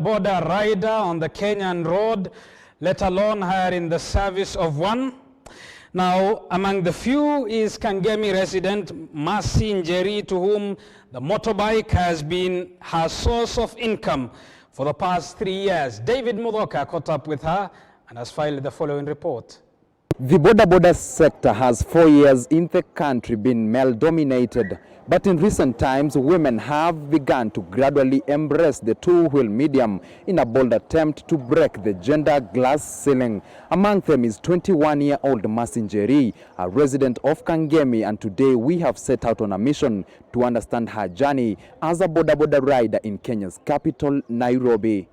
Border rider on the Kenyan road, let alone her in the service of one. Now, among the few is Kangemi resident Mercy Njeri, to whom the motorbike has been her source of income for the past 3 years. David Mudoka caught up with her and has filed the following report. The bodaboda sector has 4 years in the country been male-dominated, but in recent times, women have begun to gradually embrace the two-wheel medium in a bold attempt to break the gender glass ceiling. Among them is 21-year-old Mercy Njeri, a resident of Kangemi, and today we have set out on a mission to understand her journey as a bodaboda rider in Kenya's capital, Nairobi.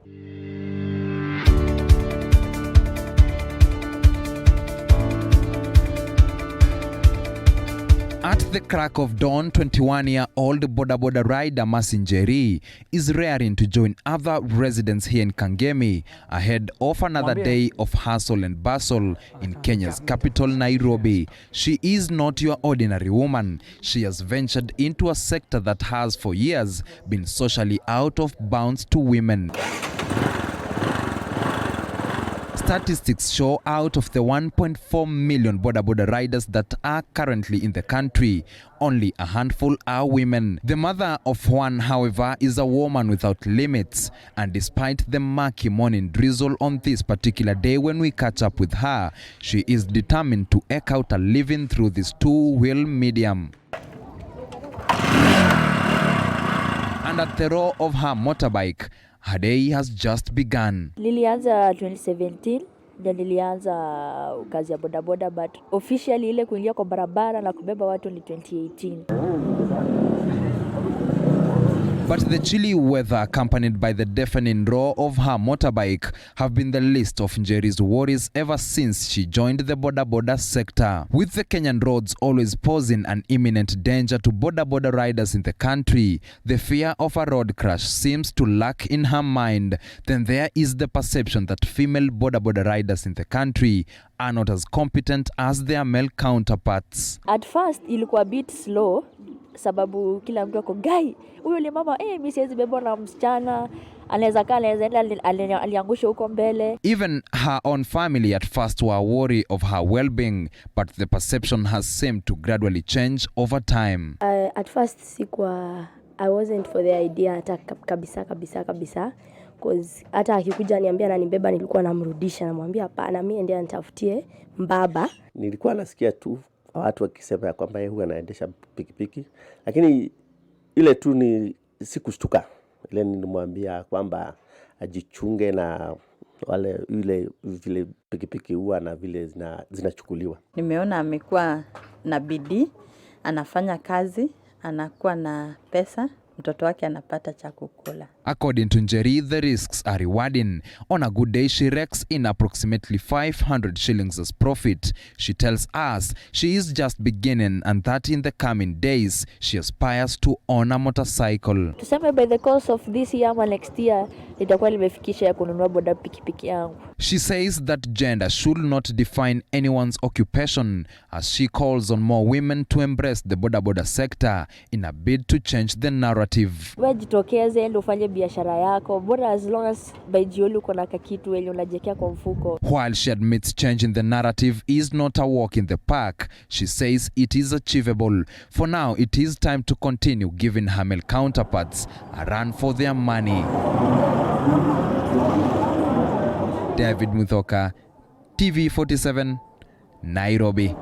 At the crack of dawn, 21-year-old bodaboda rider Mercy Njeri is raring to join other residents here in Kangemi ahead of another day of hustle and bustle in Kenya's capital, Nairobi. She is not your ordinary woman. She has ventured into a sector that has for years been socially out of bounds to women. Statistics show out of the 1.4 million bodaboda riders that are currently in the country, only a handful are women. The mother of one, however, is a woman without limits, and despite the murky morning drizzle on this particular day when we catch up with her, she is determined to eke out a living through this two-wheel medium. And at the roar of her motorbike, her day has just begun. Nilianza 2017, ndio nilianza kazi ya bodaboda, but officially ile kuingia kwa barabara na kubeba watu ni 2018. But the chilly weather accompanied by the deafening roar of her motorbike have been the least of Njeri's worries ever since she joined the bodaboda sector. With the Kenyan roads always posing an imminent danger to bodaboda riders in the country, the fear of a road crash seems to lurk in her mind. Then there is the perception that female bodaboda riders in the country are not as competent as their male counterparts. At first ilikuwa a bit slow, sababu kila mtu ako gai huyo ni mama, mimi siwezi bebwa na msichana, anaweza enda aliangusha huko mbele. Even her own family at first were worried of her well-being, but the perception has seemed to gradually change over time. At first I wasn't for the idea hata kabisa because hata akikuja niambia na nibeba nilikuwa namrudisha, namwambia hapana, mimi ndiye nitafutie mbaba. Nilikuwa nasikia tu watu wakisema kwamba yeye huwa anaendesha pikipiki, lakini ile tu ni sikushtuka. Ile nilimwambia kwamba ajichunge na wale vile pikipiki huwa na vile zinachukuliwa. Nimeona amekuwa na bidii, anafanya kazi, anakuwa na pesa, mtoto wake anapata cha kukula. According to Njeri, the risks are rewarding. On a good day, she rakes in approximately 500 shillings as profit. She tells us she is just beginning and that in the coming days, she aspires to own a motorcycle. Tuseme by the course of this year or next year, nitakuwa nimefikisha ya kununua boda pikipiki yangu. She says that gender should not define anyone's occupation, as she calls on more women to embrace the bodaboda sector in a bid to change the narrative. Wewe jitokeze ende ufanye biashara yako, bora as long as by jioni uko na kitu ile unajekea kwa mfuko. While she admits changing the narrative is not a walk in the park, she says it is achievable. For now, it is time to continue giving her male counterparts a run for their money. David Mudoka, TV47, Nairobi.